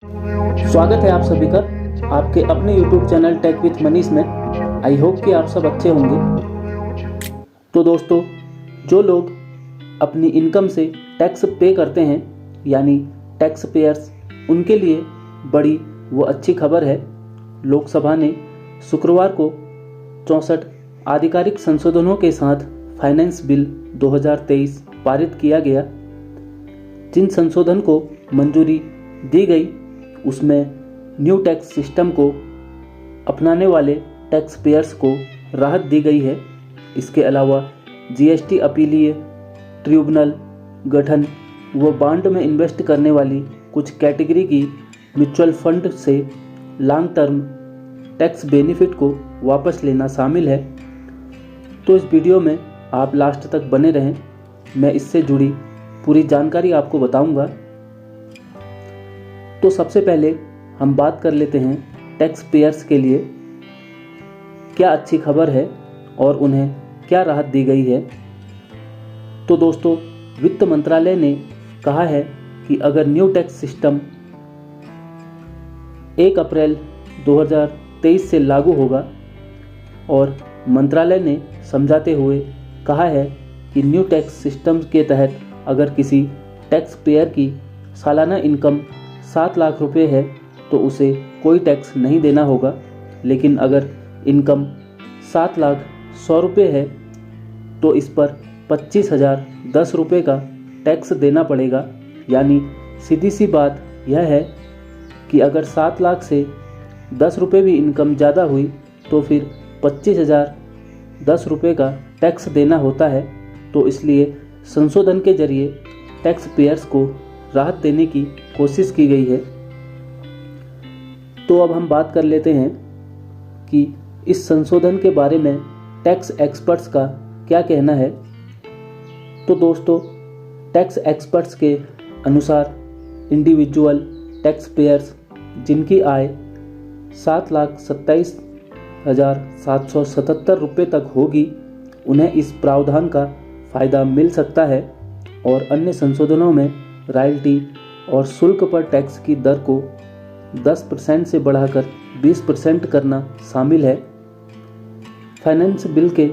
स्वागत है आप सभी का आपके अपने YouTube channel tech with Manish में। आई होप कि आप सब अच्छे होंगे। तो दोस्तों, जो लोग अपनी इनकम से टैक्स पे करते हैं यानी टैक्स पेयर्स, उनके लिए बड़ी व अच्छी खबर है। लोकसभा ने शुक्रवार को 64 आधिकारिक संशोधनों के साथ फाइनेंस बिल 2023 पारित किया गया। जिन संशोधन को मंजूरी दी गई उसमें न्यू टैक्स सिस्टम को अपनाने वाले टैक्स पेयर्स को राहत दी गई है। इसके अलावा जीएसटी अपीलीय ट्रिब्यूनल गठन व बॉन्ड में इन्वेस्ट करने वाली कुछ कैटेगरी की म्यूचुअल फंड से लॉन्ग टर्म टैक्स बेनिफिट को वापस लेना शामिल है। तो इस वीडियो में आप लास्ट तक बने रहें, मैं इससे जुड़ी पूरी जानकारी आपको बताऊंगा। तो सबसे पहले हम बात कर लेते हैं टैक्स पेयर्स के लिए क्या अच्छी खबर है और उन्हें क्या राहत दी गई है। तो दोस्तों, वित्त मंत्रालय ने कहा है कि अगर न्यू टैक्स सिस्टम 1 अप्रैल 2023 से लागू होगा, और मंत्रालय ने समझाते हुए कहा है कि न्यू टैक्स सिस्टम के तहत अगर किसी टैक्स पेयर की सालाना इनकम 7 लाख रुपए है तो उसे कोई टैक्स नहीं देना होगा। लेकिन अगर इनकम 7,100,000 रुपये है तो इस पर 25,010 रुपये का टैक्स देना पड़ेगा। यानी सीधी सी बात यह है कि अगर 7 लाख से 10 रुपये भी इनकम ज़्यादा हुई तो फिर 25,010 रुपये का टैक्स देना होता है। तो इसलिए संशोधन के जरिए टैक्स पेयर्स को राहत देने की कोशिश की गई है। तो अब हम बात कर लेते हैं कि इस संशोधन के बारे में टैक्स एक्सपर्ट्स का क्या कहना है। तो दोस्तों, टैक्स एक्सपर्ट्स के अनुसार इंडिविजुअल टैक्स पेयर्स जिनकी आय 7,27,777 रुपये तक होगी, उन्हें इस प्रावधान का फ़ायदा मिल सकता है। और अन्य संशोधनों में रॉयल्टी और शुल्क पर टैक्स की दर को 10% से बढ़ाकर 20% करना शामिल है। फाइनेंस बिल के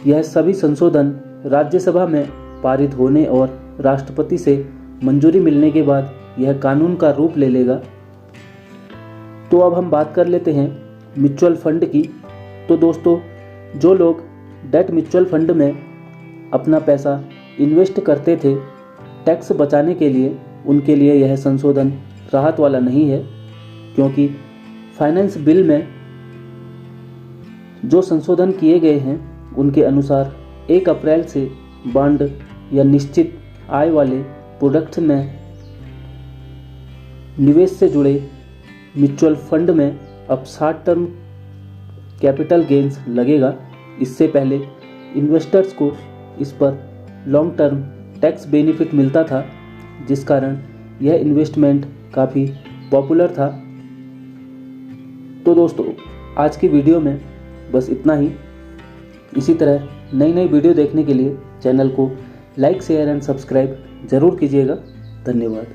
यह सभी संशोधन राज्यसभा में पारित होने और राष्ट्रपति से मंजूरी मिलने के बाद यह कानून का रूप ले लेगा। तो अब हम बात कर लेते हैं म्यूचुअल फंड की। तो दोस्तों, जो लोग डेट म्यूचुअल फंड में अपना पैसा इन्वेस्ट करते थे टैक्स बचाने के लिए, उनके लिए यह संशोधन राहत वाला नहीं है, क्योंकि फाइनेंस बिल में जो संशोधन किए गए हैं उनके अनुसार 1 अप्रैल से बॉन्ड या निश्चित आय वाले प्रोडक्ट्स में निवेश से जुड़े म्यूचुअल फंड में अब शॉर्ट टर्म कैपिटल गेन्स लगेगा। इससे पहले इन्वेस्टर्स को इस पर लॉन्ग टर्म टैक्स बेनिफिट मिलता था, जिस कारण यह इन्वेस्टमेंट काफ़ी पॉपुलर था। तो दोस्तों, आज की वीडियो में बस इतना ही। इसी तरह नई नई वीडियो देखने के लिए चैनल को लाइक, शेयर एंड सब्सक्राइब ज़रूर कीजिएगा। धन्यवाद।